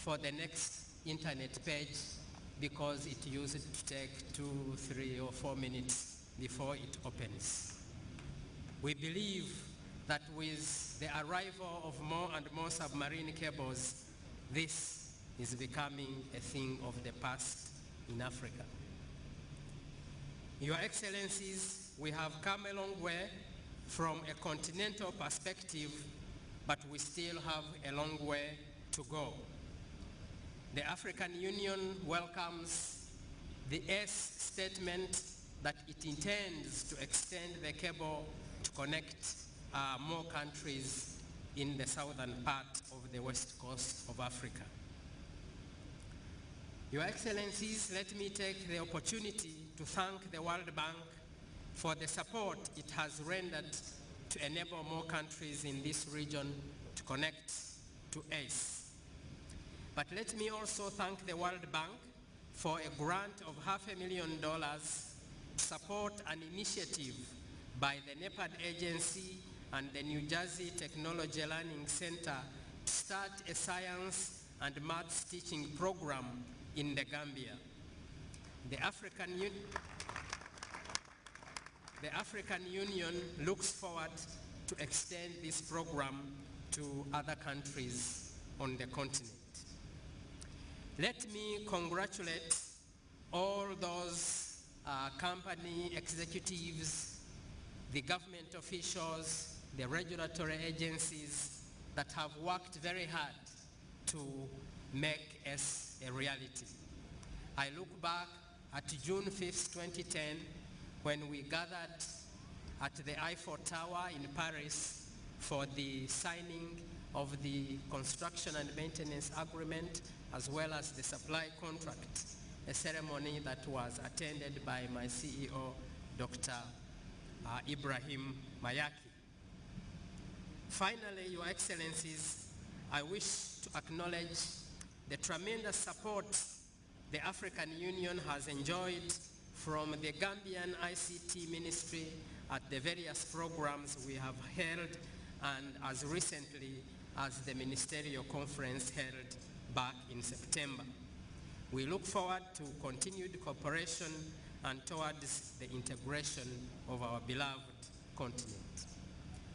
for the next internet page because it used to take 2, 3, or 4 minutes before it opens. We believe that with the arrival of more and more submarine cables, this is becoming a thing of the past in Africa. Your Excellencies, we have come a long way from a continental perspective, but we still have a long way to go. The African Union welcomes the ACE statement that it intends to extend the cable to connect more countries in the southern part of the west coast of Africa. Your Excellencies, let me take the opportunity to thank the World Bank for the support it has rendered to enable more countries in this region to connect to ACE. But let me also thank the World Bank for a grant of $500,000 to support an initiative by the NEPAD agency and the New Jersey Technology Learning Center to start a science and maths teaching program in the Gambia. The African Union looks forward to extend this program to other countries on the continent. Let me congratulate all those company executives, the government officials, the regulatory agencies that have worked very hard to make us a reality. I look back at June 5th, 2010, when we gathered at the Eiffel Tower in Paris for the signing of the construction and maintenance agreement, as well as the supply contract, a ceremony that was attended by my CEO, Dr. Ibrahim Mayaki. Finally, Your Excellencies, I wish to acknowledge the tremendous support the African Union has enjoyed from the Gambian ICT Ministry at the various programs we have held, and as recently as the ministerial conference held back in September. We look forward to continued cooperation and towards the integration of our beloved continent.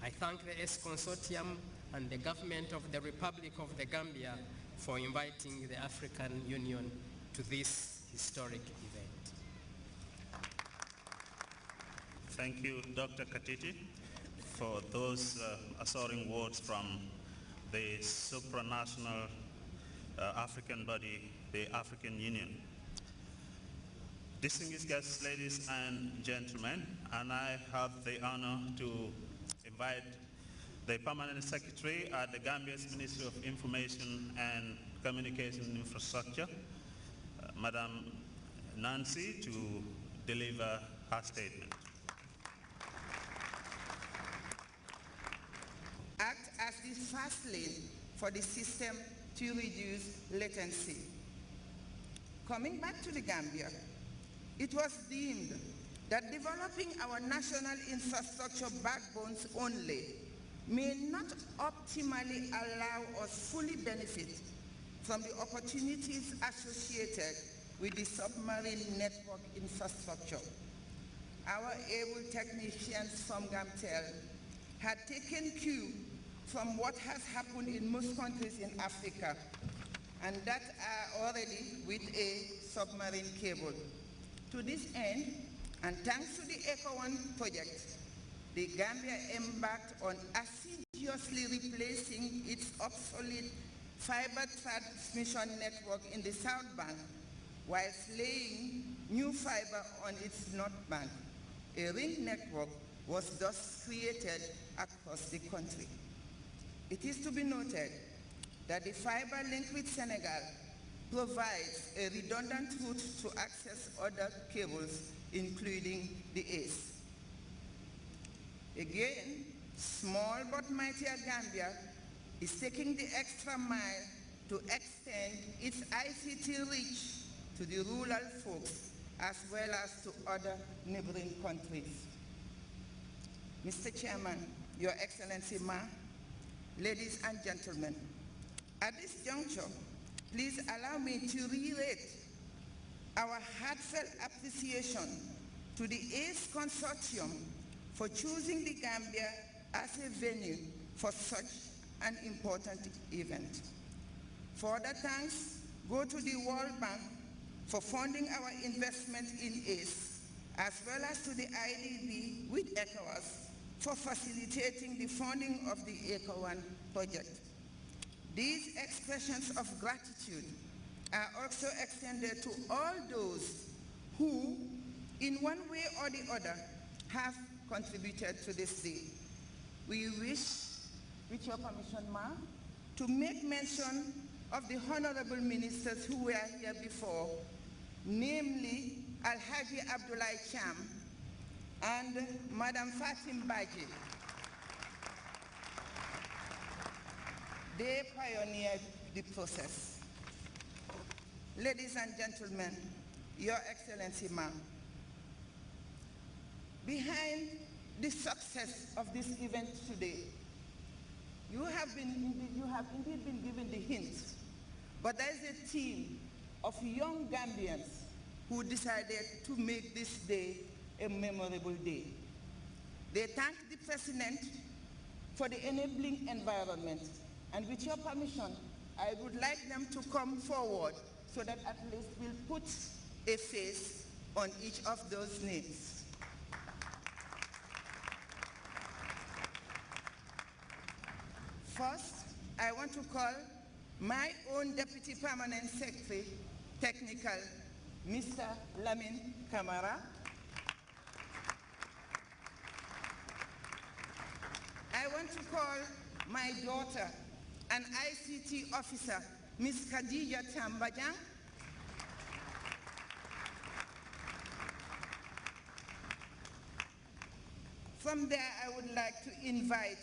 I thank the ACE Consortium and the government of the Republic of the Gambia for inviting the African Union to this historic event. Thank you, Dr. Katiti, for those assuring words from the supranational African body, the African Union. Distinguished guests, ladies and gentlemen, and I have the honor to invite the Permanent Secretary at the Gambia's Ministry of Information and Communication Infrastructure, Madam Nancy, to deliver her statement. Act as the fast lane for the system to reduce latency. Coming back to the Gambia, it was deemed that developing our national infrastructure backbones only may not optimally allow us fully benefit from the opportunities associated with the submarine network infrastructure. Our able technicians from GAMTEL had taken cue from what has happened in most countries in Africa, and that are already with a submarine cable. To this end, and thanks to the ECO1 project, the Gambia embarked on assiduously replacing its obsolete fiber transmission network in the South Bank, whilst laying new fiber on its North Bank. A ring network was thus created across the country. It is to be noted that the fiber link with Senegal provides a redundant route to access other cables, including the ACE. Again, small but mightier Gambia is taking the extra mile to extend its ICT reach to the rural folks as well as to other neighboring countries. Mr. Chairman, Your Excellency Ma, ladies and gentlemen, at this juncture, please allow me to reiterate our heartfelt appreciation to the ACE Consortium for choosing the Gambia as a venue for such an important event. Further thanks go to the World Bank for funding our investment in ACE, as well as to the IDB with ECOWAS for facilitating the funding of the ECO1 project. These expressions of gratitude are also extended to all those who, in one way or the other, have contributed to this day. We wish, with your permission, Ma, to make mention of the honorable ministers who were here before, namely Al-Haji Abdullah Cham and Madam Fatim Baji. They pioneered the process. Ladies and gentlemen, Your Excellency, ma'am, behind the success of this event today, you have indeed been given the hints, but there is a team of young Gambians who decided to make this day a memorable day. They thank the President for the enabling environment, and with your permission, I would like them to come forward so that at least we'll put a face on each of those names. First, I want to call my own Deputy Permanent Secretary, Technical, Mr. Lamin Kamara. I want to call my daughter, an ICT officer, Ms. Khadija Tambajang. From there, I would like to invite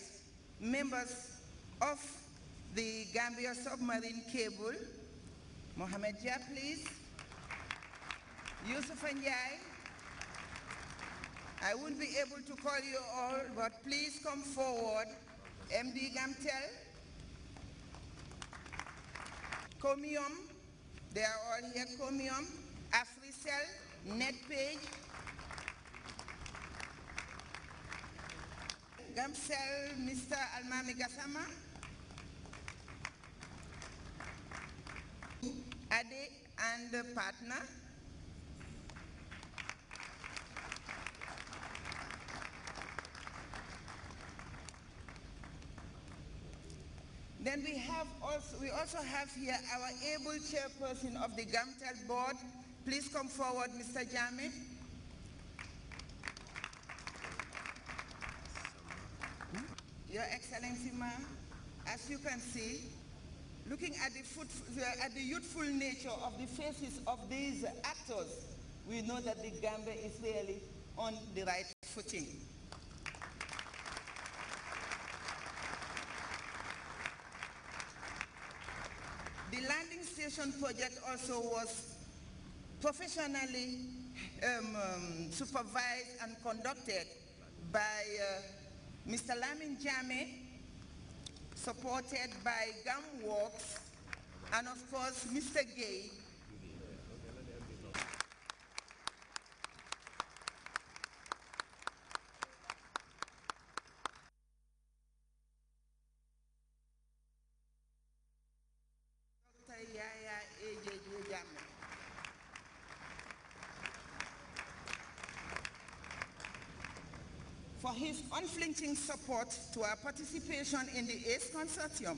members of the Gambia Submarine Cable. Mohamed Jia, please. Yusuf Njai. I won't be able to call you all, but please come forward. MD Gamtel. Comium, they are all here. Comium, Africell, NetPage, Gamcell, Mr. Almami Gassama, Ade and partner. Then we also have here our able chairperson of the Gamtel board. Please come forward, Mr. Jame. Your Excellency, ma'am, as you can see, looking at the youthful nature of the faces of these actors, we know that the Gambia is really on the right footing. The landing station project also was professionally supervised and conducted by Mr. Lamin Jame, supported by GAM Works, and of course, Mr. Gay. For his unflinching support to our participation in the ACE Consortium,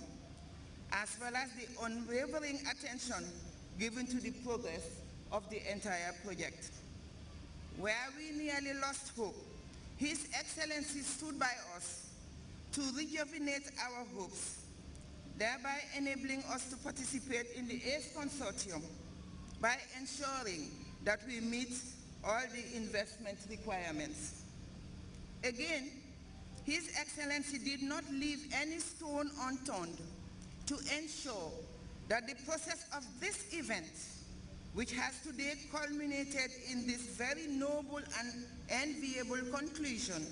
as well as the unwavering attention given to the progress of the entire project. Where we nearly lost hope, His Excellency stood by us to rejuvenate our hopes, thereby enabling us to participate in the ACE Consortium by ensuring that we meet all the investment requirements. Again, His Excellency did not leave any stone unturned to ensure that the process of this event, which has today culminated in this very noble and enviable conclusion,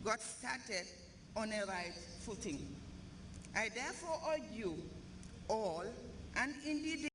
got started on a right footing. I therefore urge you all and indeed